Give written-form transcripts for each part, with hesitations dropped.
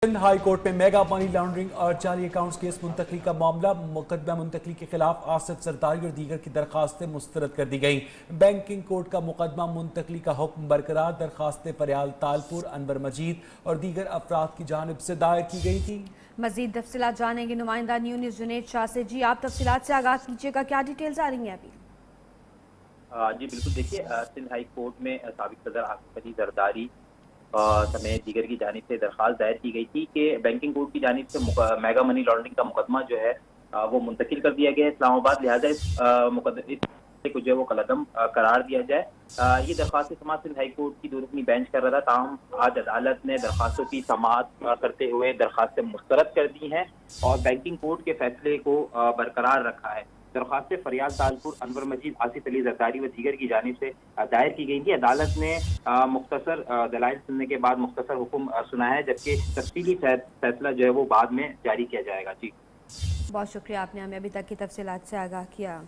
Sindh high court में mega money laundering और जाली अकाउंट्स केस मुंतकली का मामला। मुकदमा मुंतकली के खिलाफ आसिफ जरदारी और दीगर की दरखास्तें मुस्तरद कर दी गई। बैंकिंग कोर्ट का मुकदमा मुंतकली का हुक्म बरकरार। दरखास्तें फरियाल तालपुर, अनवर मजीद और दीगर अफराद की जानिब से दायर की गई थी। मजीद तफसीलात जानेंगे नुमाइंदा न्यूज़ जुनेद शाह से। जी, आप तफसीलात से आगाज़ कीजिएगा, क्या डिटेल्स आ रही हैं अभी? जी बिल्कुल, देखिए सिंध हाई कोर्ट में साबिक सदर आसिफ अली जरदारी समेत दीगर की जानिब से दरख्वास्त दायर की गई थी कि बैंकिंग कोर्ट की जानिब से मेगा मनी लॉन्ड्रिंग का मुकदमा जो है वो मुंतकिल कर दिया गया है इस्लामाबाद। लिहाजा इस मुकदमे को जो है वो कलअदम करार दिया जाए। ये दरख्वास्त समाअत सिंध हाई कोर्ट की दो रुकनी बेंच कर रहा था, ताहम आज अदालत ने दरख्वास्तों की समाअत करते हुए दरख्वास्तें मुस्तरद कर दी हैं और बैंकिंग कोर्ट के फैसले को बरकरार रखा है। दरख्वास्तें फरियाल तालपुर, अनवर मजीद, आसिफ अली जरदारी व दीगर की जानिब से दायर की गई थी। अदालत ने मुख्तसर दलाइल सुनने के बाद मुख्तसर हुक्म सुनाया है, जबकि तफसीली फैसला जो है वो बाद में जारी किया जाएगा। जी बहुत शुक्रिया, आपने हमें अभी तक की तफसीलात से आगाह किया।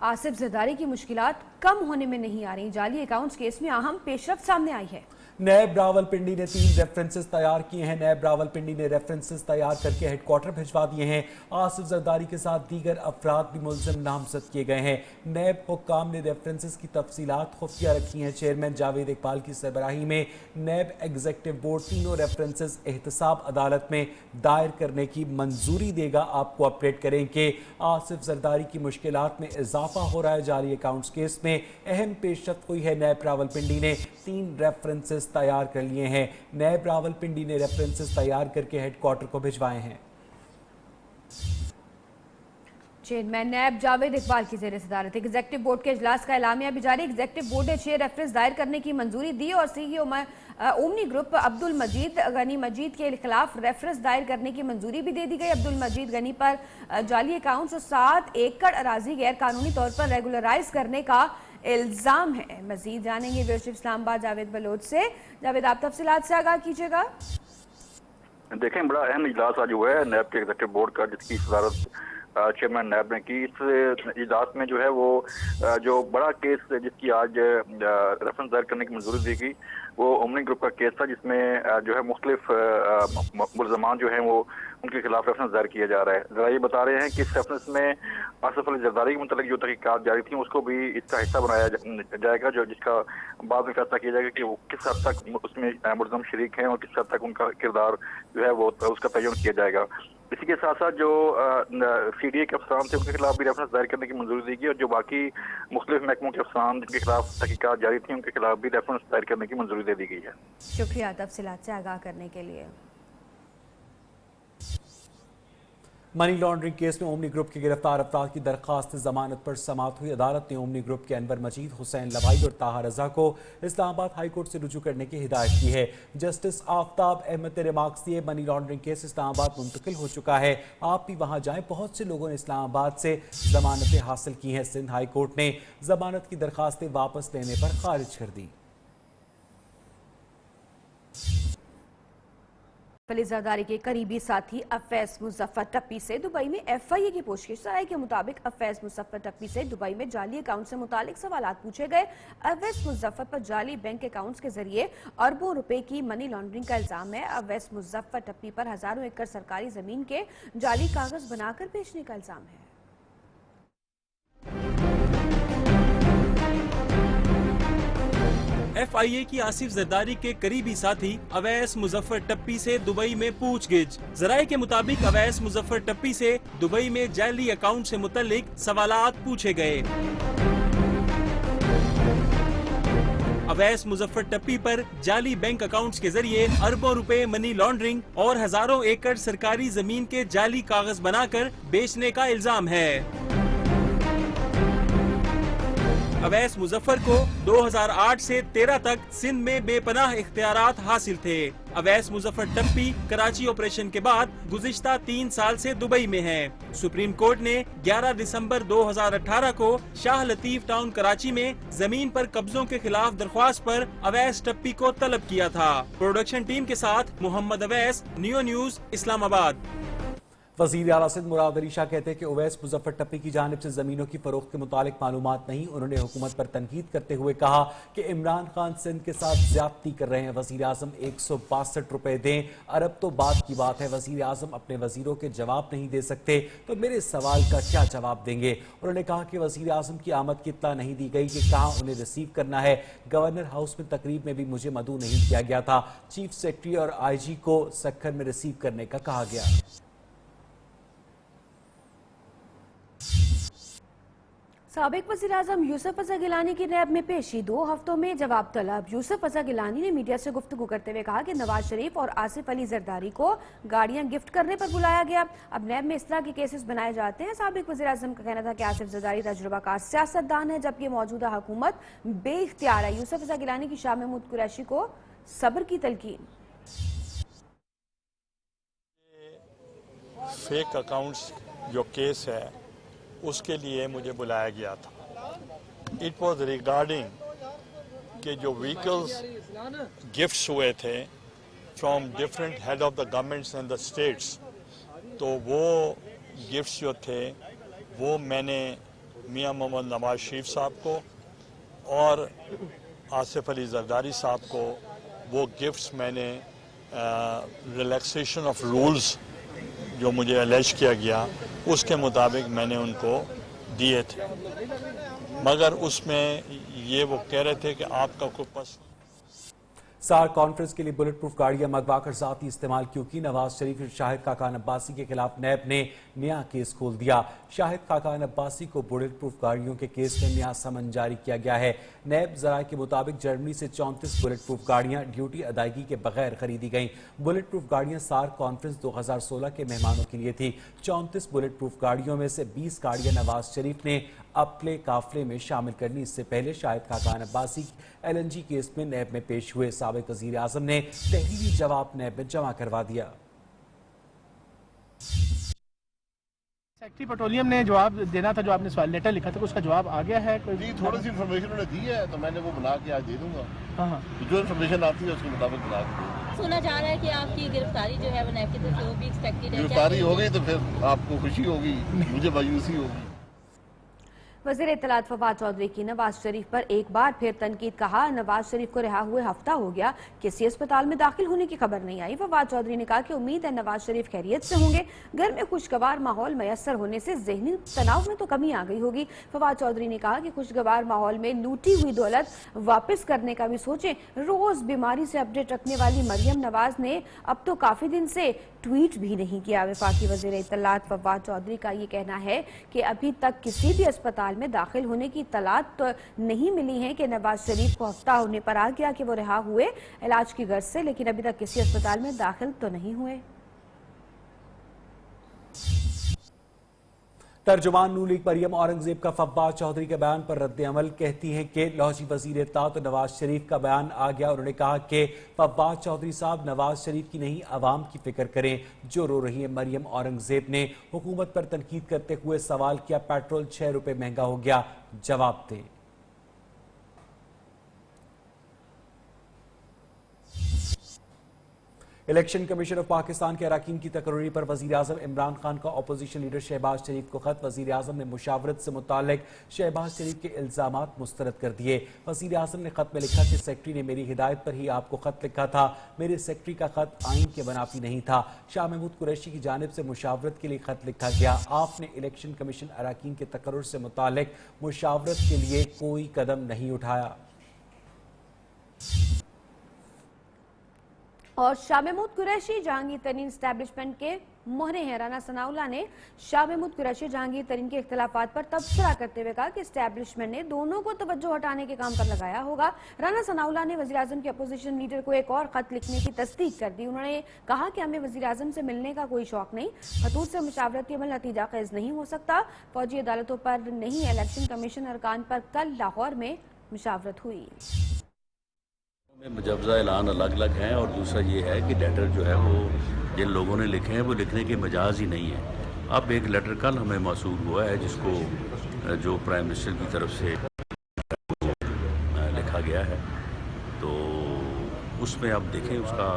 आसिफ जरदारी की मुश्किलात कम होने में नहीं आ रही। जाली अकाउंट्स केस में अहम पेशरफ्त सामने आई है। नैब रावलपिंडी ने 3 रेफरेंसेस तैयार किए हैं। नैब रावलपिंडी ने रेफरेंसेस तैयार करके हेडक्वार्टर भिजवा दिए हैं। आसिफ जरदारी के साथ दीगर अफराद भी मुल्ज़िम नामजद किए गए हैं। नैब हुक्काम ने रेफरेंसेस की तफसीलात खुफिया रखी हैं। चेयरमैन जावेद इकबाल की सरबराही में नैब एग्जीक्यूटिव बोर्ड तीनों रेफरेंसेस एहतसाब अदालत में दायर करने की मंजूरी देगा। आपको अपडेट करें कि आसिफ जरदारी की मुश्किलात में इजाफा हो रहा है। जाली अकाउंट्स केस में अहम पेशरफ्त हुई है। नैब रावलपिंडी ने 3 रेफरेंसेस तैयार कर लिए हैं। नैब रावलपिंडी ने रेफरेंसेस तैयार करके हेडक्वार्टर को भिजवाए हैं। चेयरमैन नैब जावेद इकबाल की ज़ेर सदारत एग्जीक्यूटिव बोर्ड के इजलास का एलामिया भी जारी। एग्जीक्यूटिव बोर्ड ने 6 रेफरेंस दायर करने की मंजूरी दी और सीईओ ओमनी ग्रुप अब्दुल मजीद गनी मजीद के खिलाफ रेफरेंस दायर करने की मंजूरी भी दे दी गई। अब्दुल मजीद गनी पर जाली अकाउंट्स और 7 एकड़ अराजी गैर कानूनी तौर पर रेगुलराइज करने का इल्जाम है। मजीद जानेंगे ब्यूरो चीफ इस्लामाबाद जावेद बलोच से। जावेद, आप तफसीलात से आगाह कीजिएगा। देखें, बड़ा अहम इजलास आज हुआ है नैब के एग्जीक्यूटिव बोर्ड का, जिसकी सदारत चेयरमैन नैब ने की। इस इजलास में जो है वो जो बड़ा केस जिसकी आज रेफरेंस दायर करने की मंजूरी दी गई वो ओमनी ग्रुप का केस था, जिसमें जो है मुख्तलिफ मुल्ज़मान जो हैं वो उनके खिलाफ रेफरेंस दायर किया जा रहा है। जरा ये बता रहे हैं कि इस रेफरेंस में आसिफ अली जरदारी के मुतालिक जो तहकीकात जारी थी उसको भी इसका हिस्सा बनाया जाएगा, जो जिसका बाद में फैसला किया जाएगा कि वो किस हद तक उसमें मुल्ज़म शरीक हैं और किस हद तक उनका किरदार जो है वो उसका तयन किया जाएगा। इसी के साथ साथ जो CDA के अफसरान थे उनके खिलाफ भी रेफरेंस दायर करने की मंजूरी दी गई और जो बाकी मुख्तलिफ महकमों के अफसरान जिनके खिलाफ तहकीकात जारी थी उनके खिलाफ भी रेफरेंस दायर करने की मंजूरी दे दी गई है। शुक्रिया तफसीलात से आगाह करने के लिए। मनी लॉन्ड्रिंग केस में ओमनी ग्रुप के गिरफ्तार अफराद की दरखास्त जमानत पर समाअत हुई। अदालत ने ओमनी ग्रुप के अनवर मजीद, हुसैन लवाई और ताहा रजा को इस्लामाबाद हाई कोर्ट से रुजू करने की हिदायत की है। जस्टिस आफ्ताब अहमद ने रिमार्क्स दिए, मनी लॉन्ड्रिंग केस इस्लामाबाद मुंतकिल हो चुका है, आप भी वहां जाएं। बहुत से लोगों ने इस्लामाबाद से जमानतें हासिल की हैं। सिंध हाई कोर्ट ने जमानत की दरखास्तें वापस लेने पर खारिज कर दी। अली जरदारी के करीबी साथी अफैज मुजफ्फर टप्पी से दुबई में FIA की पूछताछ राय के मुताबिक अफैज मुजफ्फर टप्पी से दुबई में जाली अकाउंट से मुतालिक सवालात पूछे गए। अफैज मुजफ्फर पर जाली बैंक अकाउंट्स के जरिए अरबों रुपए की मनी लॉन्ड्रिंग का इल्जाम है। अफैज मुजफ्फर टप्पी पर हजारों एकड़ सरकारी जमीन के जाली कागज बनाकर बेचने का इल्जाम है। FIA की आसिफ जरदारी के करीबी साथी अवैस मुजफ्फर टप्पी से दुबई में पूछगिछ। जराये के मुताबिक अवैस मुजफ्फर टप्पी से दुबई में जाली अकाउंट से मुतल्लिक सवालात पूछे गए। अवैस मुजफ्फर टप्पी पर जाली बैंक अकाउंट्स के जरिए अरबों रुपए मनी लॉन्ड्रिंग और हजारों एकड़ सरकारी जमीन के जाली कागज बनाकर बेचने का इल्जाम है। अवैस मुजफ्फर को 2008 से 13 तक सिंध में बेपनाह इख्तियारात हासिल थे। अवैस मुजफ्फर टप्पी कराची ऑपरेशन के बाद गुज़िश्ता 3 साल से दुबई में हैं। सुप्रीम कोर्ट ने 11 दिसंबर 2018 को शाह लतीफ टाउन कराची में जमीन पर कब्जों के खिलाफ दरख्वास्त पर अवैस टप्पी को तलब किया था। प्रोडक्शन टीम के साथ मोहम्मद अवैस, नियो न्यूज, इस्लामाबाद। वज़ीर आला सिंध मुराद अली शाह कहते हैं कि उवैस मुजफ्फर टप्पी की जानिब से ज़मीनों की फ़रोख्त के मुतालिक मालूमात नहीं। उन्होंने हुकूमत पर तनकीद करते हुए कहा कि इमरान खान सिंध के साथ ज़्यादती कर रहे हैं। वज़ीर आज़म 162 रुपए दें, अरब तो बात की बात है। वज़ीर आज़म अपने वज़ीरों के जवाब नहीं दे सकते तो मेरे सवाल का क्या जवाब देंगे। उन्होंने कहा कि वज़ीर आज़म की आमद की इत्तला नहीं दी गई कि कहाँ उन्हें रिसीव करना है। गवर्नर हाउस में तकरीब में भी मुझे मदऊ नहीं किया गया था। चीफ सेक्रेटरी और IG को सक्खर में रिसीव करने का कहा गया। साबिक वज़ीर आज़म यूसुफ रज़ा गिलानी की नैब में पेशी, 2 हफ्तों में जवाब तलब। यूसुफ रज़ा गिलानी ने मीडिया से गुफ्तगू करते हुए कहा कि नवाज शरीफ और आसिफ अली जरदारी को गाड़ियां गिफ्ट करने पर बुलाया गया। अब नैब में इस तरह के केसेस बनाए जाते हैं। साबिक वज़ीर आज़म का कहना था कि आसिफ जरदारी तजुर्बाकार सियासतदान है जबकि मौजूदा हुकूमत बेइख्तियार है। यूसुफ रज़ा गिलानी की शाह महमूद कुरैशी को सब्र की तलकीन। फेक अकाउंट्स जो केस है उसके लिए मुझे बुलाया गया था। इट वॉज रिगार्डिंग कि जो व्हीकल्स गिफ्ट्स हुए थे from different head of the governments and the states, तो वो गिफ्ट्स जो थे वो मैंने मियां मोहम्मद नवाज शरीफ साहब को और आसिफ अली जरदारी साहब को वो गिफ्ट्स मैंने रिलैक्सेशन ऑफ रूल्स जो मुझे अलेज किया गया उसके मुताबिक मैंने उनको दिए थे, मगर उसमें ये वो कह रहे थे कि आपका कोई पस सार कॉन्फ्रेंस के लिए बुलेट प्रूफ गाड़ियां मंगवा कर जाती इस्तेमाल क्यों की। नवाज शरीफ और शाहिद खाकान अब्बासी के खिलाफ नैब ने नया केस खोल दिया। शाहिद खाकान अब्बासी को बुलेट प्रूफ गाड़ियों के केस में नया समन जारी किया गया है। नैब जराये के मुताबिक जर्मनी से 34 बुलेट प्रूफ गाड़ियां ड्यूटी अदायगी के बगैर खरीदी गईं। बुलेट प्रूफ गाड़ियां सार कॉन्फ्रेंस 2016 के मेहमानों के लिए थी। 34 बुलेट प्रूफ गाड़ियों में से 20 गाड़ियां नवाज शरीफ ने अपने काफले में शामिल करनी। इससे पहले शाहिद खाकान अब्बासी LNG केस में नैब में पेश हुए। साबिक वज़ीर आज़म ने तहरीरी जवाब नैब में जमा करवा दिया। सेक्रेटरी पेट्रोलियम ने जवाब देना था, जो आपने सवाल लेटर लिखा था उसका जवाब आ गया है? जी, थोड़ी सी इन्फॉर्मेशन उन्होंने दी है तो मैंने वो बना के आज दे दूंगा। हाँ, जो इन्फॉर्मेशन आती है उसके मुताबिक बना के दे दूंगा। सुना जा रहा है कि आपकी गिरफ्तारी जो है वो नैब की तरफ से वो भी एक्सपेक्टेड है। गिरफ्तारी हो गई तो फिर आपको खुशी होगी, मुझे मायूसी होगी। वज़ीर इत्तलात फवाद चौधरी की नवाज शरीफ पर एक बार फिर तनकीद। कहा नवाज शरीफ को रिहा हुए हफ्ता हो गया, किसी अस्पताल में दाखिल होने की खबर नहीं आई। फवाद चौधरी ने कहा कि उम्मीद है नवाज शरीफ खैरियत से होंगे। घर में खुशगवार माहौल मैसर होने से ज़हनी तनाव में तो कमी आ गई होगी। फवाद चौधरी ने कहा कि खुशगवार माहौल में लूटी हुई दौलत वापस करने का भी सोचें। रोज बीमारी से अपडेट रखने वाली मरियम नवाज ने अब तो काफी दिन से ट्वीट भी नहीं किया। वफाकी वज़ीर इत्तलात फवाद चौधरी का ये कहना है कि अभी तक किसी भी अस्पताल में दाखिल होने की इत्तलात तो नहीं मिली है कि नवाज शरीफ को हफ्ता होने पर आ गया कि वो रिहा हुए इलाज की गर्ज से, लेकिन अभी तक किसी अस्पताल में दाखिल तो नहीं हुए। तर्जुमान नून लीग मरियम औरंगजेब का फव्वाद चौधरी के बयान पर रद्द अमल। कहती हैं कि लौजी वजीर इत्तलात नवाज शरीफ का बयान आ गया। उन्होंने कहा कि फव्वाद चौधरी साहब नवाज शरीफ की नहीं अवाम की फिक्र करें जो रो रही है। मरियम औरंगजेब ने हुकूमत पर तनकीद करते हुए सवाल किया, पेट्रोल 6 रुपए महंगा हो गया, जवाब दें। इलेक्शन कमीशन ऑफ पाकिस्तान के अरकान की तकरीर पर वज़ीर आज़म इमरान खान का अपोजिशन लीडर शहबाज शरीफ को खत। वज़ीर आज़म ने मुशावरत से मुताल्लिक शहबाज शरीफ के इल्ज़ामात मुस्तरद कर दिए। वज़ीर आज़म ने खत में लिखा कि सेक्रेटरी ने मेरी हिदायत पर ही आपको खत लिखा था, मेरे सेक्रेटरी का खत आइन के मुनाफी नहीं था। शाह महमूद कुरैशी की जानिब से मुशावरत के लिए खत लिखा गया। आपने इलेक्शन कमीशन अरकान के तकरीर से मुताल्लिक मुशावरत के लिए कोई कदम नहीं उठाया। और शाह महमूद कुरैशी जहांगीर तरीन एस्टैब्लिशमेंट के मोहरे हैं। राना सनाउल्लाह ने शाह महमूद कुरैशी जहांगीर तरीन के इख्तिलाफात पर तबसरा करते हुए कहा कि एस्टैब्लिशमेंट ने दोनों को तवज्जो हटाने के काम पर लगाया होगा। राना सनाउल्लाह ने वज़ीर आज़म के अपोजिशन लीडर को एक और खत लिखने की तस्दीक कर दी। उन्होंने कहा कि हमें वज़ीर आज़म से मिलने का कोई शौक नहीं, खतूत से मुशावरती अमल नतीजा खेज नहीं हो सकता। फौजी अदालतों पर नहीं, इलेक्शन कमीशन अरकान पर कल लाहौर में मुशावरत हुई। मुजवजा ऐलान अलग अलग हैं और दूसरा ये है कि लेटर जो है वो जिन लोगों ने लिखे हैं वो लिखने के मजाज ही नहीं है। अब एक लेटर कल हमें मौसूल हुआ है जिसको जो प्राइम मिनिस्टर की तरफ से लिखा गया है, तो उसमें आप देखें उसका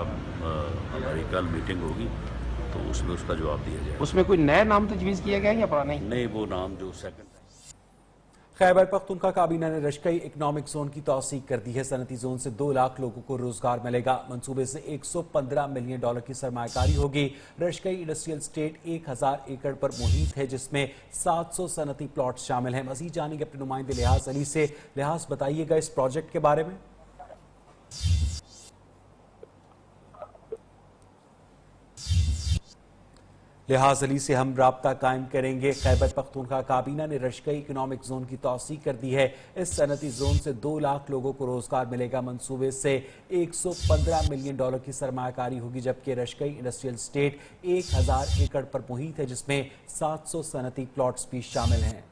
हमारी कल मीटिंग होगी तो उसमें उसका जवाब दिया जाए। उसमें कोई नया नाम तजवीज़ किया गया या पुराना ही? नहीं, वो नाम जो सेकंड खैबर पख्तूनख्वा काबीना ने रशकई इकनॉमिक जोन की तौसीक कर दी है। सनती जोन से 2 लाख लोगों को रोजगार मिलेगा। मंसूबे से $115 मिलियन की सरमायाकारी होगी। रशकई इंडस्ट्रियल स्टेट 1000 एकड़ पर मुहित है, जिसमें 700 सनती प्लॉट शामिल हैं। मजीद जानेंगे अपने नुमाइंदे लिहाज अली से। लिहाज, बताइएगा इस प्रोजेक्ट के बारे में। लिहाज अली से हम राब्ता कायम करेंगे। खैबर पख्तूनख्वा काबीना ने रशकई इकनॉमिक जोन की तौसीक कर दी है। इस सनती जोन से 2 लाख लोगों को रोजगार मिलेगा। मंसूबे से $115 मिलियन की सरमायाकारी होगी, जबकि रशकई इंडस्ट्रियल स्टेट 1000 एकड़ पर मुहित है, जिसमें 700 सनती प्लॉट्स भी शामिल हैं।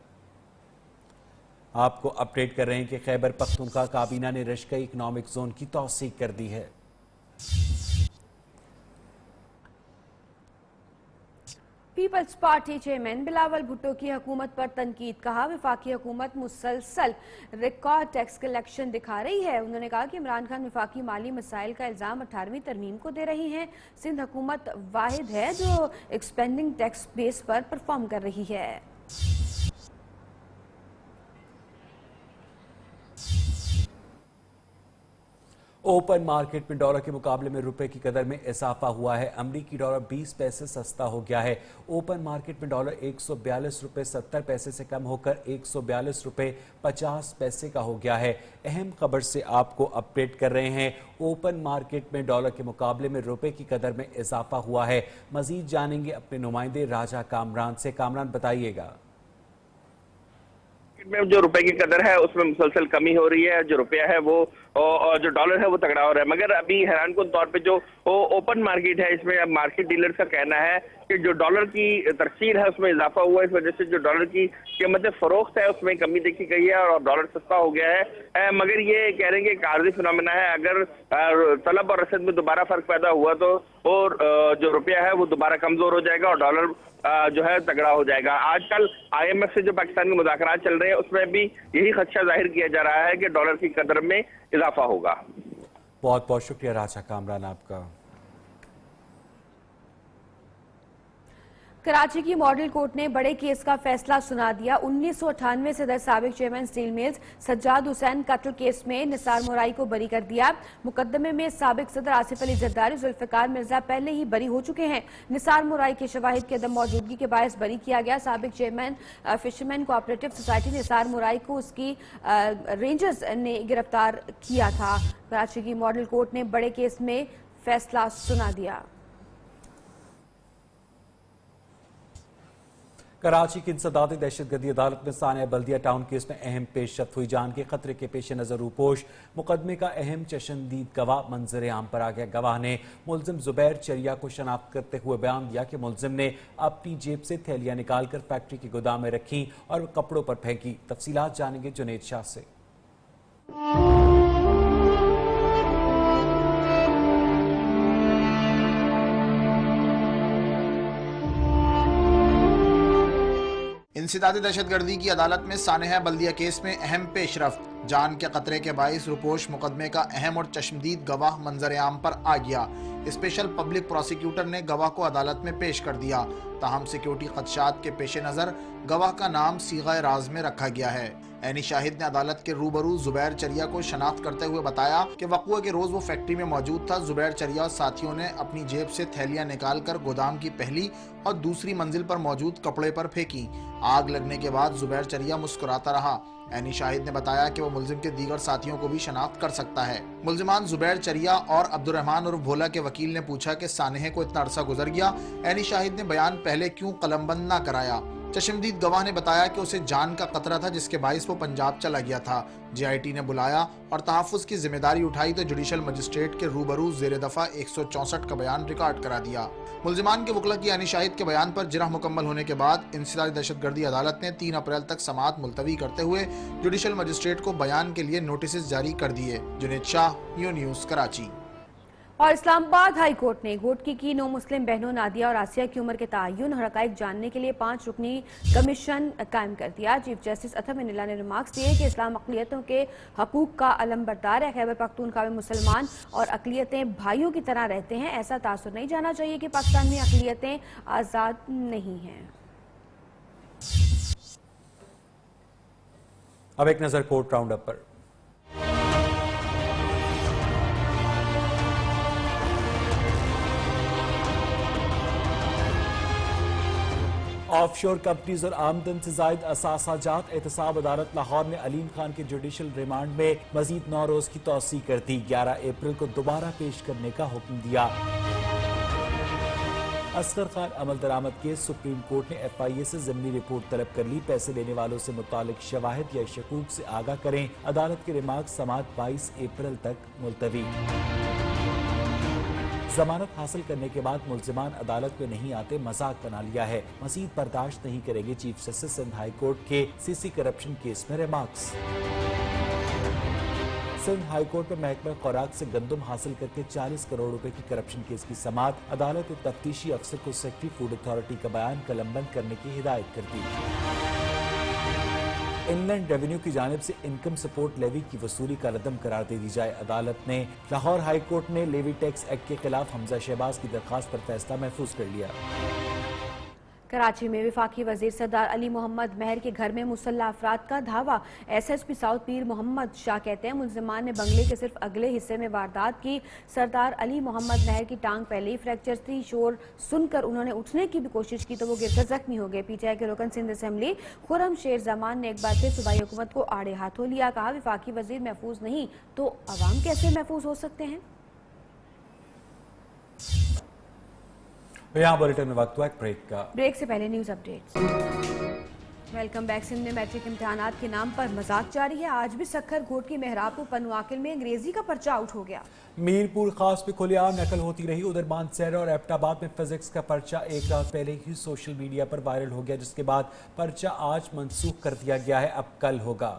आपको अपडेट कर रहे हैं कि खैबर पख्तूनख्वा काबीना ने रशकई इकनॉमिक जोन की तौसीक कर दी है। पीपल्स पार्टी चेयरमैन बिलावल भुट्टो की हुकूमत पर तनकीद। कहा, वफाकी हुकूमत मुसलसल रिकॉर्ड टैक्स कलेक्शन दिखा रही है। उन्होंने कहा कि इमरान खान वफाकी माली मसाइल का इल्जाम 18वीं तरमीम को दे रही हैं। सिंध हुकूमत वाहिद है जो एक्सपेंडिंग टैक्स बेस पर परफॉर्म कर रही है। ओपन मार्केट में डॉलर के मुकाबले में रुपए की कदर में इजाफा हुआ है। अमरीकी डॉलर 20 पैसे सस्ता हो गया है। ओपन मार्केट में डॉलर 142 रुपए 70 पैसे से कम होकर 142 रुपए 50 पैसे का हो गया है। अहम खबर से आपको अपडेट कर रहे हैं। ओपन मार्केट में डॉलर के मुकाबले में रुपए की कदर में इजाफा हुआ है। मजीद जानेंगे अपने नुमाइंदे राजा कामरान से। कामरान, बताइएगा। में जो रुपए की कदर है उसमें मुसलसल कमी हो रही है। जो रुपया है वो और जो डॉलर है वो तगड़ा हो रहा है। मगर अभी हैरान कुन तौर पे जो ओपन मार्केट है, इसमें अब मार्केट डीलर्स का कहना है कि जो डॉलर की तरसील है उसमें इजाफा हुआ है। इस वजह से जो डॉलर की कीमत फरोख्त है उसमें कमी देखी गई है और डॉलर सस्ता हो गया है। मगर ये कह रहे हैं कि एक आर्जी फिनोमेना है। अगर तलब और रसद में दोबारा फर्क पैदा हुआ तो और जो रुपया है वो दोबारा कमजोर हो जाएगा और डॉलर जो है तगड़ा हो जाएगा। आजकल IMF से जो पाकिस्तान के मुज़ाकरात चल रहे हैं उसमें भी यही खदशा जाहिर किया जा रहा है कि डॉलर की कदर में इजाफा होगा। बहुत बहुत शुक्रिया राजा कामरान आपका। कराची की मॉडल कोर्ट ने बड़े केस का फैसला सुना दिया। 1998 से दर साबिक chairman steel mills Sajjad Hussain कत्ल केस में निसार मोराई को बरी कर दिया। मुकदमे में साबिक सदर आसिफ अली जरदारी, जुल्फिकार मिर्जा पहले ही बरी हो चुके हैं। निसार मोराई के शवाहिद की अदम मौजूदगी के बायस बरी किया गया। साबिक chairman fisherman cooperative society Nisar mori को उसकी रेंजर्स ने गिरफ्तार किया था। कराची की मॉडल कोर्ट ने बड़े केस में फैसला सुना दिया। कराची की इंसदादी दहशतगर्दी अदालत में सानिया बल्दिया टाउन केस में अहम पेशरफ्त हुई। जान के खतरे के पेश नजर रूपोश मुकदमे का अहम चश्मदीद गवाह मंजर आम पर आ गया। गवाह ने मुलजिम जुबैर चरिया को शनाख्त करते हुए बयान दिया कि मुलजिम ने अपनी जेब से थैलियां निकालकर फैक्ट्री के गोदाम में रखी और कपड़ों पर फेंकी। तफसीलात जानेंगे जुनेद शाह से। इंसदादी दहशतगर्दी की अदालत में सानिया बल्दिया केस में अहम पेशरफ्त। जान के खतरे के बाइस रुपोश मुकदमे का अहम और चश्मदीद गवाह मंजर आम पर आ गया। स्पेशल पब्लिक प्रोसिक्यूटर ने गवाह को अदालत में पेश कर दिया। ताहम सिक्योरिटी खदशात के पेश नज़र गवाह का नाम सीगा राज में रखा गया है। ऐनी शाहिद ने अदालत के रूबरू जुबैर चरिया को शनाख्त करते हुए बताया कि वक़्वा के रोज वो फैक्ट्री में मौजूद था। जुबैर चरिया और साथियों ने अपनी जेब से थैलियां निकालकर गोदाम की पहली और दूसरी मंजिल पर मौजूद कपड़े पर फेंकी। आग लगने के बाद जुबैर चरिया मुस्कुराता रहा। ऐनी शाहिद ने बताया कि वो मुलजिम के दीगर साथियों को भी शनाख्त कर सकता है। मुलजिमान जुबैर चरिया और अब्दुर्रहमान उर्फ भोला के वकील ने पूछा कि सानिया को इतना अरसा गुजर गया, ऐनी शाहिद ने बयान पहले क्यों कलमबंद न कराया। चश्मदीद गवाह ने बताया कि उसे जान का खतरा था, जिसके बाइस वो पंजाब चला गया था। JIT ने बुलाया और तहफ़्फ़ुज़ की जिम्मेदारी उठाई तो जुडिशल मजिस्ट्रेट के रूबरू ज़ेर दफ़ा 164 का बयान रिकॉर्ड करा दिया। मुलजिमान के वकला की यानी शाहिद के बयान पर जिरह मुकम्मल होने के बाद इंसदादी दहशतगर्दी अदालत ने 3 अप्रैल तक समाअत मुलतवी करते हुए जुडिशल मजिस्ट्रेट को बयान के लिए नोटिस जारी कर दिए। जुनेद शाह, न्यूज़ कराची। और इस्लामाबाद हाई कोर्ट ने घोटकी की 9 मुस्लिम बहनों नादिया और आसिया की उम्र के तयन और हक़ाइक़ जानने के लिए 5 रुकनी कमीशन कायम कर दिया। चीफ जस्टिस अथम इनिल्ला ने रिमार्क्स दिए कि इस्लाम अक़लियतों के हकूक़ का अलमबरदार है। खैबर पख्तूनख्वा में मुसलमान और अक़लियतें भाइयों की तरह रहते हैं। ऐसा तासुर नहीं जाना चाहिए कि पाकिस्तान में अक़लियतें आज़ाद नहीं हैं। अब एक नज़र कोर्ट राउंड अप पर। ऑफशोर कंपनीज और आमदन से जायद असासाजात एहतसाब अदालत लाहौर ने अलीम खान के जुडिशल रिमांड में मजीद 9 रोज की तौसी कर दी। 11 अप्रैल को दोबारा पेश करने का हुक्म दिया। असगर खान अमल दरामद केस सुप्रीम कोर्ट ने FIA से ज़मीनी रिपोर्ट तलब कर ली। पैसे लेने वालों से मुतालिक शवाहिद या शकूक से आगाह करें। अदालत के रिमार्क समाअत 22 अप्रैल तक मुलतवी। जमानत हासिल करने के बाद मुल्जिमान अदालत में नहीं आते, मजाक बना लिया है। मजीद बर्दाश्त नहीं करेंगे। Chief justice Sindh high court के CC करप्शन केस में रिमार्क्स। सिंध हाई कोर्ट में महकमा खुराक से गंदम हासिल करके 40 करोड़ रुपए की करप्शन केस की समाअत। अदालत ने तफ्तीशी अफसर को सेक्रेटरी फूड अथॉरिटी का बयान कलमबंद करने की हिदायत कर दी। इनलैंड रेवेन्यू की जानिब से इनकम सपोर्ट लेवी की वसूली का रदम करार दे दी जाए। अदालत ने लाहौर हाई कोर्ट ने लेवी टैक्स एक्ट के खिलाफ हमजा शहबाज की दरखास्त पर फैसला महफूज कर लिया। कराची में वफाकी वजीर सरदार अली मोहम्मद महर के घर में मुसल्लह अफराद का धावा। SSP साउथ पीर मोहम्मद शाह कहते हैं मुल्जिमान ने बंगले के सिर्फ अगले हिस्से में वारदात की। सरदार अली मोहम्मद महर की टांग पहले ही फ्रैक्चर थी। शोर सुनकर उन्होंने उठने की भी कोशिश की तो वो गिरकर जख्मी हो गए। PTI के रुकन सिंध असेंबली खुरम शेर जमान ने एक बार फिर सूबाई हुकूमत को आड़े हाथों लिया। कहा वफाकी वजीर महफूज नहीं तो अवाम कैसे महफूज हो सकते हैं। यहाँ बुलेटिन में वक्त हुआ एक ब्रेक का। ब्रेक से पहले news updates. Welcome back. Sindh में मैट्रिक इम्तिहानात के नाम पर मजाक जारी है। आज भी सक्खर घोट की मेहराबपुर पनुआकिल में अंग्रेजी का पर्चा आउट हो गया। मीरपुर खास में खुलेआम नकल होती रही। उधर मानसहरा और एबटाबाद में फिजिक्स का पर्चा एक रात पहले ही सोशल मीडिया पर वायरल हो गया, जिसके बाद पर्चा आज मंसूख कर दिया गया है, अब कल होगा।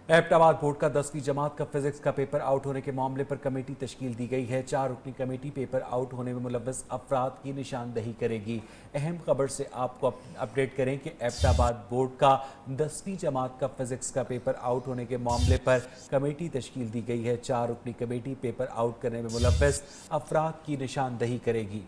एबटाबाद बोर्ड का 10वीं जमात का फिजिक्स का पेपर आउट होने के मामले पर कमेटी तश्कील दी गई है। 4 रुकनी कमेटी पेपर आउट होने में मुलव्वस अफराद की निशानदही करेगी। अहम खबर से आपको अपडेट करें कि एबटाबाद बोर्ड का 10वीं जमात का फिजिक्स का पेपर आउट होने के मामले पर कमेटी तश्कील दी गई है। 4 रुकनी कमेटी पेपर आउट करने में मुलव्वस अफराद की निशानदही करेगी।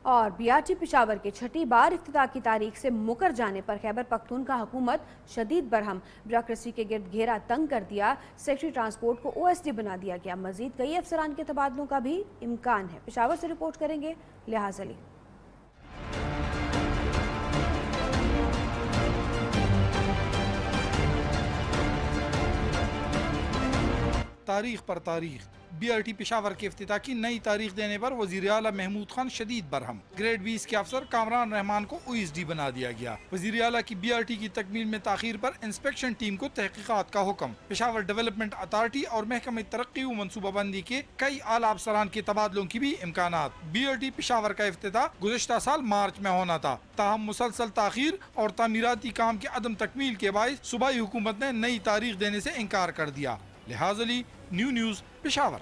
और BRT पेशावर के छठी बार इफ्तिताह की तारीख से मुकर जाने पर खैबर पख्तूनख्वा हुकूमत शदीद बरहम। ब्यूरोक्रेसी के गिर्द घेरा तंग कर दिया। सेक्रेटरी ट्रांसपोर्ट को OSD बना दिया गया। मजीद कई अफसरान के तबादलों का भी इम्कान है। पेशावर से रिपोर्ट करेंगे लिहाज अली। तारीख पर तारीख BRT पेशावर के इफ्तिताह की नई तारीख देने पर वजीर आला महमूद खान शदीद बरहम। ग्रेड 20 के अफसर कामरान रहमान को OSD बना दिया गया। वजीर आला की BRT की तकमील में ताखीर पर इंस्पेक्शन टीम को तहकीकात का हुक्म। पेशावर डेवलपमेंट अथॉरिटी और महकमे तरक्की व मनसूबाबंदी के कई आला अफसरान के तबादलों की भी इम्कानात। BRT पेशावर का इफ्तिताह गुज़श्ता साल मार्च में होना था, ताहम मुसलसल ताखीर और तामीराती काम की अदम तकमील के बाइस सूबाई हुकूमत ने नई तारीख देने से इनकार कर दिया। लिहाज अली, न्यू न्यूज़, पेशावर।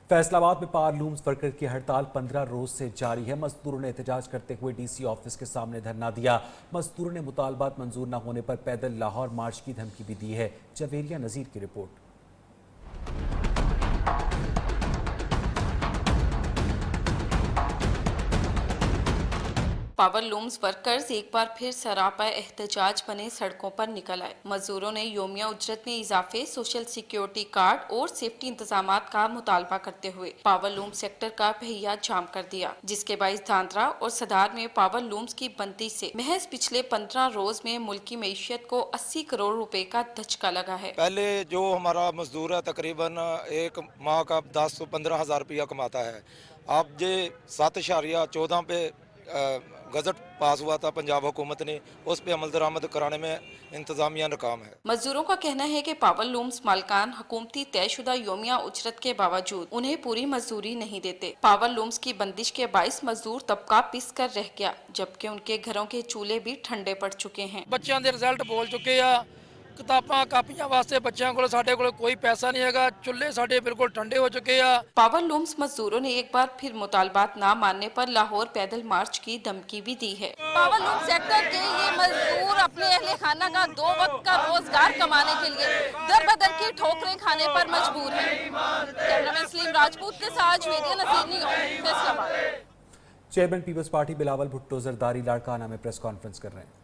फैसलाबाद में पावर लूम्स वर्कर की हड़ताल 15 रोज से जारी है। मजदूरों ने एहतजाज करते हुए DC ऑफिस के सामने धरना दिया। मजदूरों ने मुतालबात मंजूर न होने पर पैदल लाहौर मार्च की धमकी भी दी है। जवेरिया नजीर की रिपोर्ट। पावर लूम्स वर्कर्स एक बार फिर सरापा एहतजाज बने सड़कों पर निकल आए। मजदूरों ने योमिया उजरत में इजाफे, सोशल सिक्योरिटी कार्ड और सेफ्टी इंतजामात का मुतालबा करते हुए पावर लूम सेक्टर का पहिया जाम कर दिया, जिसके बाइस धांधरा और सदार में पावर लूम्स की बंदी से महज पिछले 15 रोज में मुल्क की मईशत को 80 करोड़ रुपए का धचका लगा है। पहले जो हमारा मजदूर है तकरीबन एक माह का 10-15 हज़ार रुपया कमाता है, अब ये 7.14 पे गजट पास हुआ था पंजाब हुकूमत ने, उस पर अमल दरामद कराने में इंतजामिया नाकाम है। मजदूरों का कहना है कि पावर लूम्स मालिकान हुकूमती तयशुदा योमिया उजरत के बावजूद उन्हें पूरी मजदूरी नहीं देते। पावर लूम्स की बंदिश के बाइस मजदूर तबका पिस कर रह गया, जबकि उनके घरों के चूल्हे भी ठंडे पड़ चुके हैं। बच्चों के रिजल्ट बोल चुके हैं, किताबां कापियां वास्ते बच्चों को साडे को कोई पैसा नहीं है, चुल्हे साडे बिल्कुल ठंडे हो चुके हैं। पावर लूम्स मजदूरों ने एक बार फिर मुतालबात ना मानने पर लाहौर पैदल मार्च की धमकी भी दी है। पावर लूम सेक्टर के ये मजदूर अपने अहले खाना का 2 वक्त का रोजगार कमाने के लिए दर बदर की ठोकरें खाने पर मजबूर हैं। कैमरामैन सलीम राजपूत के साथ वेदिया नसीर नियो, Faisalabad. Chairman peoples party Bilawal Bhutto Zardari Larkana में प्रेस कॉन्फ्रेंस कर रहे हैं।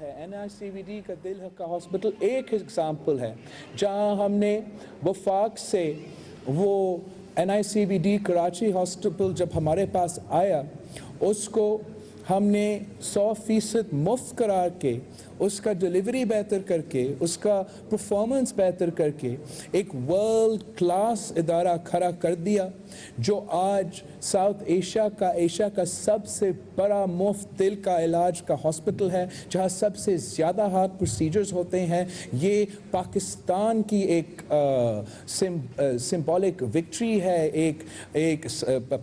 है NICVD का दिल का हॉस्पिटल एक एग्जाम्पल है जहां हमने वफाक से वो NICVD कराची हॉस्पिटल जब हमारे पास आया उसको हमने 100% मुफ्त करार के उसका डिलीवरी बेहतर करके उसका परफॉर्मेंस बेहतर करके एक वर्ल्ड क्लास इदारा खड़ा कर दिया जो आज साउथ एशिया का सबसे बड़ा मुफ्त दिल का इलाज का हॉस्पिटल है जहां सबसे ज़्यादा हार्ट प्रोसीजर्स होते हैं। ये पाकिस्तान की एक सिंबॉलिक विक्ट्री है, एक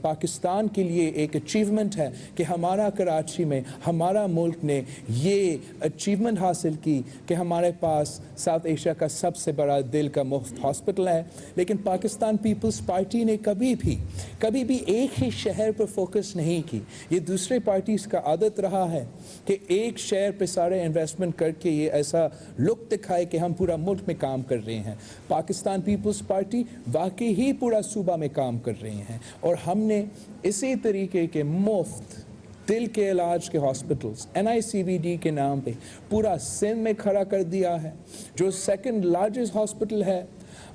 पाकिस्तान के लिए एक अचीवमेंट है कि हमारा कराची में हमारा मुल्क ने ये अचीवमेंट हासिल की कि हमारे पास साउथ एशिया का सबसे बड़ा दिल का मुफ्त हॉस्पिटल है। लेकिन पाकिस्तान पीपल्स पार्टी ने कभी भी एक ही शहर पर फोकस नहीं की। ये दूसरे पार्टीज का आदत रहा है कि एक शहर पे सारे इन्वेस्टमेंट करके ये ऐसा लुक दिखाए कि हम पूरा मुल्क में काम कर रहे हैं। पाकिस्तान पीपल्स पार्टी वाकई ही पूरा सूबा में काम कर रहे हैं और हमने इसी तरीके के मुफ्त दिल के इलाज के हॉस्पिटल्स NICVD के नाम पे पूरा सिंध में खड़ा कर दिया है। जो सेकंड लार्जेस्ट हॉस्पिटल है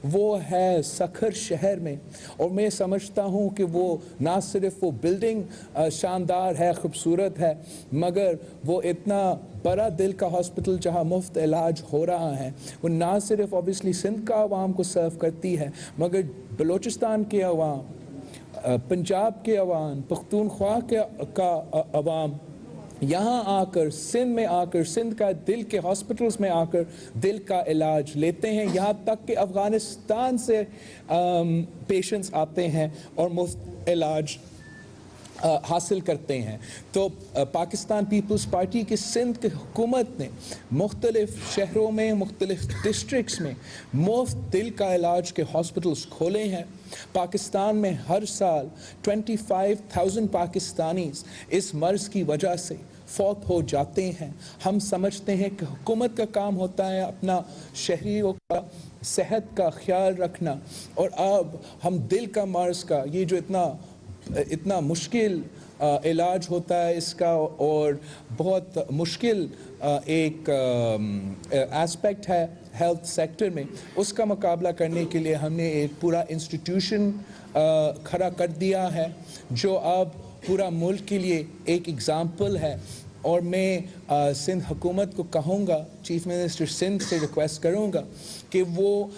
वो है सखर शहर में और मैं समझता हूँ कि वो ना सिर्फ वो बिल्डिंग शानदार है, खूबसूरत है, मगर वो इतना बड़ा दिल का हॉस्पिटल जहाँ मुफ्त इलाज हो रहा है वो ना सिर्फ ऑब्वियसली सिंध का अवाम को सर्व करती है मगर बलूचिस्तान के अवाम, पंजाब के अवाम, पख्तूनख्वा का अवाम यहाँ आकर सिंध में आकर सिंध का दिल के हॉस्पिटल्स में आकर दिल का इलाज लेते हैं। यहाँ तक कि अफ़गानिस्तान से पेशेंट्स आते हैं और मुफ्त इलाज हासिल करते हैं। तो पाकिस्तान पीपल्स पार्टी की सिंध की हुकूमत ने मुख्तलिफ शहरों में मुख्तलिफ डिस्ट्रिक्ट्स में मुफ्त दिल का इलाज के हॉस्पिटल्स खोले हैं। पाकिस्तान में हर साल 25,000 पाकिस्तानीज़ इस मर्ज़ की वजह से फौत हो जाते हैं। हम समझते हैं कि हुकूमत का काम होता है अपना शहरियों का सेहत का ख्याल रखना और अब हम दिल का मर्ज़ का ये जो इतना मुश्किल इलाज होता है इसका और बहुत मुश्किल एक एस्पेक्ट है हेल्थ सेक्टर में, उसका मुकाबला करने के लिए हमने एक पूरा इंस्टीट्यूशन खड़ा कर दिया है जो अब पूरा मुल्क के लिए एक एग्ज़ाम्पल है। और मैं सिंध हुकूमत को कहूँगा, चीफ मिनिस्टर सिंध से रिक्वेस्ट करूँगा कि वो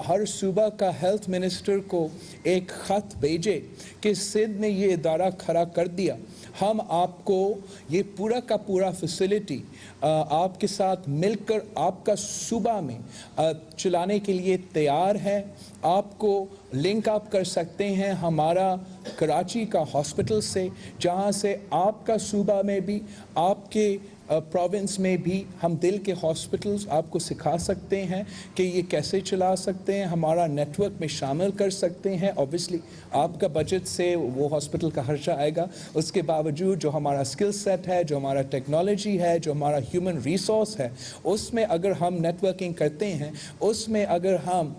हर सूबा का हेल्थ मिनिस्टर को एक ख़त भेजे कि सिंध ने ये इदारा खड़ा कर दिया, हम आपको ये पूरा का पूरा फैसिलिटी आपके साथ मिलकर आपका सूबा में चलाने के लिए तैयार है। आपको लिंक अप कर सकते हैं हमारा कराची का हॉस्पिटल से, जहां से आपका सूबा में भी आपके प्रोविंस में भी हम दिल के हॉस्पिटल्स आपको सिखा सकते हैं कि ये कैसे चला सकते हैं, हमारा नेटवर्क में शामिल कर सकते हैं। ऑब्वियसली आपका बजट से वो हॉस्पिटल का खर्चा आएगा, उसके बावजूद जो हमारा स्किल सेट है, जो हमारा टेक्नोलॉजी है, जो हमारा ह्यूमन रिसोर्स है, उसमें अगर हम नेटवर्किंग करते हैं, उसमें अगर हम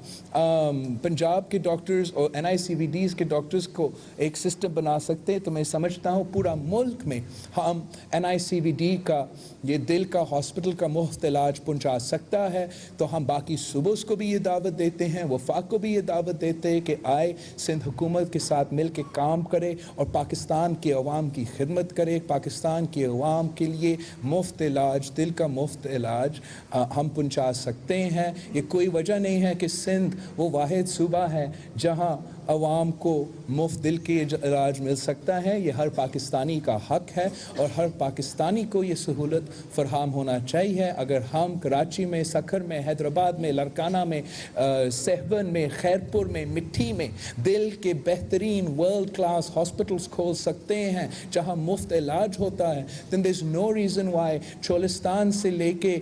पंजाब के डॉक्टर्स और NICVDs के डॉक्टर्स को एक सिस्टम बना सकते हैं तो मैं समझता हूँ पूरा मुल्क में हम NICVD का ये दिल का हॉस्पिटल का मुफ्त इलाज पहुंचा सकता है। तो हम बाकी सूबों को भी ये दावत देते हैं, वफाक को भी ये दावत देते हैं कि आए सिंध हुकूमत के साथ मिल के काम करे और पाकिस्तान के अवाम की खिदमत करे, पाकिस्तान के अवाम के लिए मुफ्त इलाज, दिल का मुफ्त इलाज हम पहुंचा सकते हैं। ये कोई वजह नहीं है कि सिंध वो वाहिद सूबा है जहाँ आवाम को मुफ्त दिल के इलाज मिल सकता है। ये हर पाकिस्तानी का हक है और हर पाकिस्तानी को ये सहूलत फराहम होना चाहिए। अगर हम कराची में, सखर में, हैदराबाद में, लड़काना में, सहवन में, खैरपुर में, मिट्टी में दिल के बेहतरीन वर्ल्ड क्लास हॉस्पिटल्स खोल सकते हैं जहां मुफ्त इलाज होता है, then there's no reason why Cholistan से लेके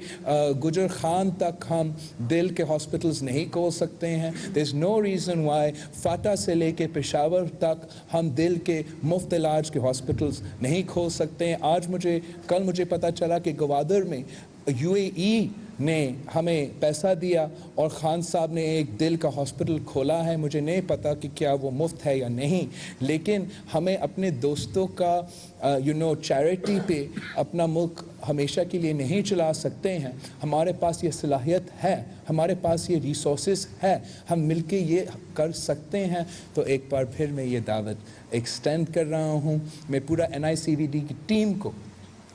गुजर खान तक हम दिल के हॉस्पिटल्स नहीं खोल सकते हैं। there's no reason why फाटा से लेके पेशावर तक हम दिल के मुफ्त इलाज के हॉस्पिटल्स नहीं खोल सकते हैं। कल मुझे पता चला कि गवादर में UAE ने हमें पैसा दिया और खान साहब ने एक दिल का हॉस्पिटल खोला है। मुझे नहीं पता कि क्या वो मुफ्त है या नहीं, लेकिन हमें अपने दोस्तों का चैरिटी पे अपना मुल्क हमेशा के लिए नहीं चला सकते हैं। हमारे पास ये सलाहियत है, हमारे पास ये रिसोर्सेज है, हम मिलके ये कर सकते हैं। तो एक बार फिर मैं ये दावत एक्सटेंड कर रहा हूँ। मैं पूरा NICVD की टीम को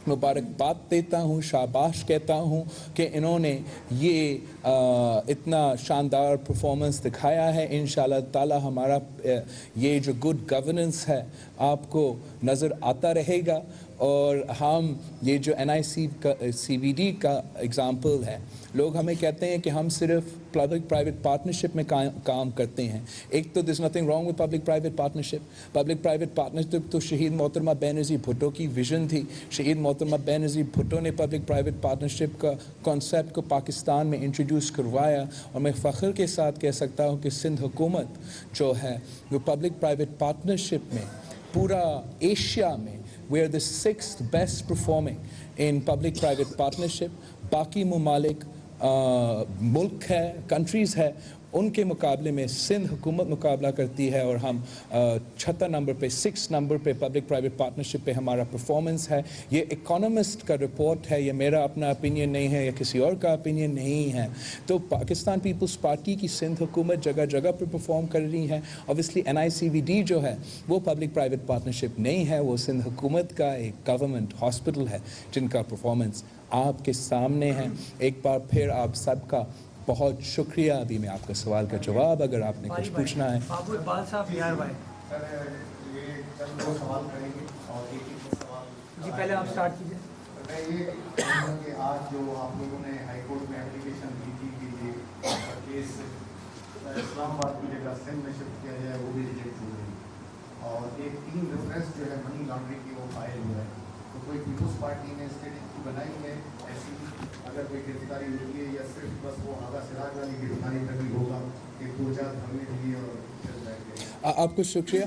मुबारकबाद देता हूँ, शाबाश कहता हूँ कि इन्होंने ये इतना शानदार परफॉर्मेंस दिखाया है। इंशाअल्लाह ताला हमारा ये जो गुड गवर्नेंस है आपको नज़र आता रहेगा और हम ये जो NICVD का एग्ज़ाम्पल है, लोग हमें कहते हैं कि हम सिर्फ पब्लिक प्राइवेट पार्टनरशिप में काम करते हैं। एक तो there's nothing wrong with public private partnership। Public private partnership तो शहीद मोहतरमा बेनज़ीर भुट्टो की विज़न थी। शहीद मोहतरमा बेनज़ीर भुट्टो ने पब्लिक प्राइवेट पार्टनरशिप का कॉन्सेप्ट को पाकिस्तान में इंट्रोड्यूस करवाया और मैं फ़ख्र के साथ कह सकता हूँ कि सिंध हुकूमत जो है वो पब्लिक प्राइवेट पार्टनरशिप में पूरा एशिया में we are the 6th best performing in public private partnership। बाकी ममालिक मुल्क है, कंट्रीज़ है, उनके मुकाबले में सिंध हुकूमत मुकाबला करती है और हम 76 नंबर पे, 6 नंबर पे पब्लिक प्राइवेट पार्टनरशिप पे हमारा परफॉर्मेंस है। ये इकोनॉमिस्ट का रिपोर्ट है, ये मेरा अपना ओपिनियन नहीं है या किसी और का ओपिनियन नहीं है। तो पाकिस्तान पीपल्स पार्टी की सिंध हुकूमत जगह जगह पर परफॉर्म कर रही है। ऑब्वियसली NICVD जो है वो पब्लिक प्राइवेट पार्टनरशिप नहीं है, वो सिंध हुकूमत का एक गवर्नमेंट हॉस्पिटल है जिनका परफॉर्मेंस आपके सामने है। एक बार फिर आप सबका बहुत शुक्रिया। अभी मैं आपका सवाल का जवाब अगर आपने कुछ पूछना है। बाबू इकबाल साहब बिहार भाई जी, पहले आप स्टार्ट कीजिए। मैं ये कहूँगा कि आज जो आप लोगों ने हाई कोर्ट में एप्लीकेशन दी थी कि ये केस इस्लामाबाद की जगह सिंध में शिफ्ट किया जाए, वो भी रिजेक्ट हो गई और एक 3 रेफरेंस जो है मनी लॉन्ड्रिंग की वो फाइल हुआ है। तो कोई पीपल्स पार्टी ने स्टेटमेंट बनाई है ऐसी, अगर कोई गिरफ्तारी हुई है या सिर्फ बस वो आगा सिराज वाली गिरफ्तारी करनी होगा कि 2-4 धरने दिए और चल जाएंगे? आपको शुक्रिया।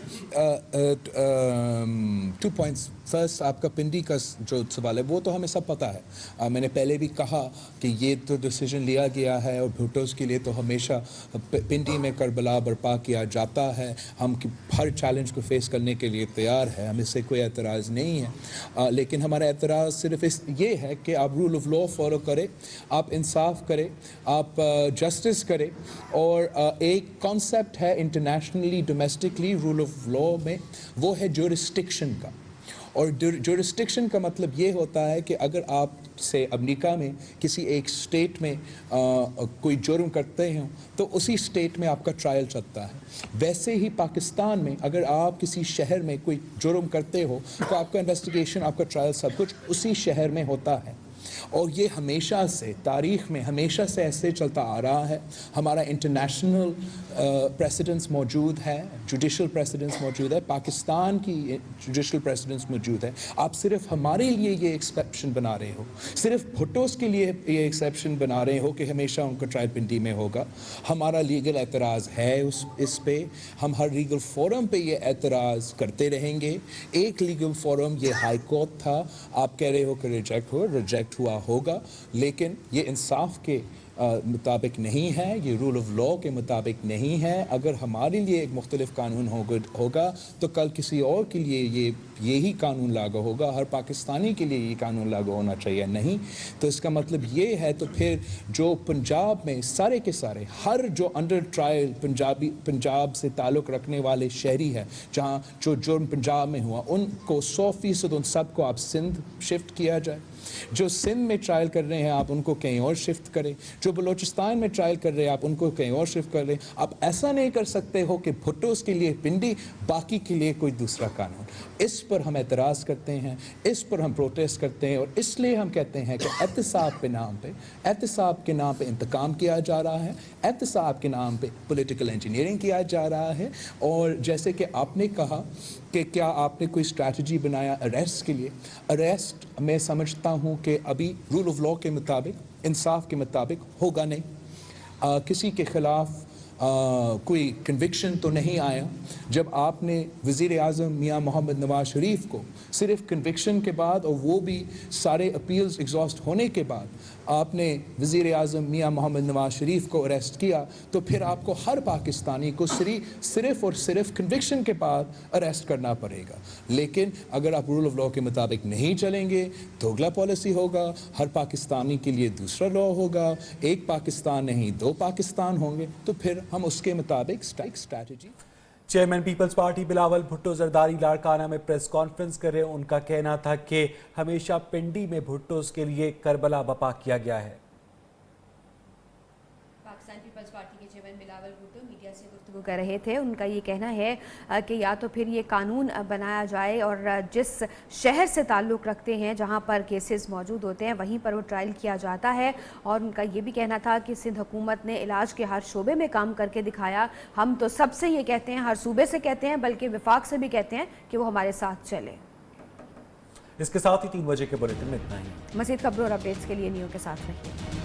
2 पॉइंट्स। फर्स्ट, आपका पिंडी का जो सवाल है वो तो हमें सब पता है। मैंने पहले भी कहा कि ये तो डिसीजन लिया गया है और भुट्टोस के लिए तो हमेशा पिंडी में करबला बर्पा किया जाता है। हम हर चैलेंज को फेस करने के लिए तैयार है, हमें से कोई एतराज़ नहीं है। लेकिन हमारा एतराज़ सिर्फ ये है कि आप रूल ऑफ लॉ फॉलो करें, आप इंसाफ करें, आप जस्टिस करें। और एक कॉन्सेप्ट है internationally domestically rule of law में, वो है ज्यूरिस्डिक्शन का। और ज्यूरिस्डिक्शन का मतलब ये होता है कि अगर आप से अमेरिका में किसी एक स्टेट में कोई जुर्म करते हैं तो उसी स्टेट में आपका ट्रायल चलता है। वैसे ही पाकिस्तान में अगर आप किसी शहर में कोई जुर्म करते हो तो आपका इन्वेस्टिगेशन, आपका ट्रायल, सब कुछ उसी शहर में होता है। और ये हमेशा से तारीख़ में हमेशा से ऐसे चलता आ रहा है। हमारा इंटरनेशनल प्रेसिडेंस मौजूद है, जुडिशल प्रेसिडेंस मौजूद है, पाकिस्तान की जुडिशल प्रेसिडेंस मौजूद है। आप सिर्फ हमारे लिए ये एक्सेप्शन बना रहे हो, सिर्फ भुट्टोस के लिए ये एक्सेप्शन बना रहे हो कि हमेशा उनका ट्रायल पिंडी में होगा। हमारा लीगल एतराज़ है इस पे, हम हर लीगल फोरम पे ये एतराज़ करते रहेंगे। एक लीगल फोरम ये हाई कोर्ट था, आप कह रहे हो कि रिजेक्ट हुआ होगा, लेकिन ये इंसाफ के मुताबिक नहीं है, ये रूल ऑफ लॉ के मुताबिक नहीं है। अगर हमारे लिए एक मुख्तलिफ कानून होगा तो कल किसी और के लिए यही कानून लागू होगा, हर पाकिस्तानी के लिए ये कानून लागू होना चाहिए नहीं। तो इसका मतलब ये है तो फिर जो पंजाब में सारे के सारे हर जो अंडर ट्रायल पंजाब से ताल्लुक़ रखने वाले शहरी है, जहाँ जो जुर्म पंजाब में हुआ, उनको 100% उन सबको आप सिंध शिफ्ट किया जाए। जो सिंध में ट्रायल कर रहे हैं आप उनको कहीं और शिफ्ट करें। जो बलोचिस्तान में ट्रायल कर रहे हैं आप उनको कहीं और शिफ्ट कर रहे हैं। आप ऐसा नहीं कर सकते हो कि भुट्टोस के लिए पिंडी, बाकी के लिए कोई दूसरा कानून। इस पर हम एतराज़ करते हैं, इस पर हम प्रोटेस्ट करते हैं, और इसलिए हम कहते हैं कि एहतसाब के नाम पे इंतकाम किया जा रहा है, एहतसाब के नाम पे पॉलिटिकल इंजीनियरिंग किया जा रहा है। और जैसे कि आपने कहा कि क्या आपने कोई स्ट्रैटेजी बनाया अरेस्ट के लिए? अरेस्ट मैं समझता हूँ कि अभी रूल ऑफ लॉ के मुताबिक, इंसाफ के मुताबिक होगा नहीं। किसी के ख़िलाफ़ कोई कन्विक्शन तो नहीं आया। जब आपने वज़ीर आज़म मियाँ मोहम्मद नवाज शरीफ को सिर्फ कन्विक्शन के बाद, और वो भी सारे अपील्स एग्जॉस्ट होने के बाद, आपने वज़ीर आज़म मियाँ मोहम्मद नवाज शरीफ को अरेस्ट किया, तो फिर आपको हर पाकिस्तानी को सिर्फ और सिर्फ कन्विक्शन के बाद अरेस्ट करना पड़ेगा। लेकिन अगर आप रूल ऑफ लॉ के मुताबिक नहीं चलेंगे, दोगला पॉलिसी होगा, हर पाकिस्तानी के लिए दूसरा लॉ होगा, एक पाकिस्तान नहीं दो पाकिस्तान होंगे, तो फिर हम उसके मुताबिक strategy. Chairman peoples party Bilawal Bhutto Zardari Larkana में प्रेस कॉन्फ्रेंस कर रहे। उनका कहना था कि हमेशा पिंडी में भुट्टोस के लिए करबला बपा किया गया है। पाकिस्तान पीपल्स पार्टी के चेयरमैन बिलावल भुट्टो मीडिया से गुफ्तगू कर रहे थे। उनका ये कहना है कि या तो फिर ये कानून बनाया जाए और जिस शहर से ताल्लुक़ रखते हैं, जहां पर केसेस मौजूद होते हैं, वहीं पर वो ट्रायल किया जाता है। और उनका ये भी कहना था कि सिंध हुकूमत ने इलाज के हर शोबे में काम करके दिखाया। हम तो सबसे ये कहते हैं, हर सूबे से कहते हैं, बल्कि विफाक से भी कहते हैं कि वो हमारे साथ चले। इसके साथ ही 3 बजे के बुलेटिन में इतना ही। मज़ीद खबरों और अपडेट्स के लिए न्यू के साथ रहिए।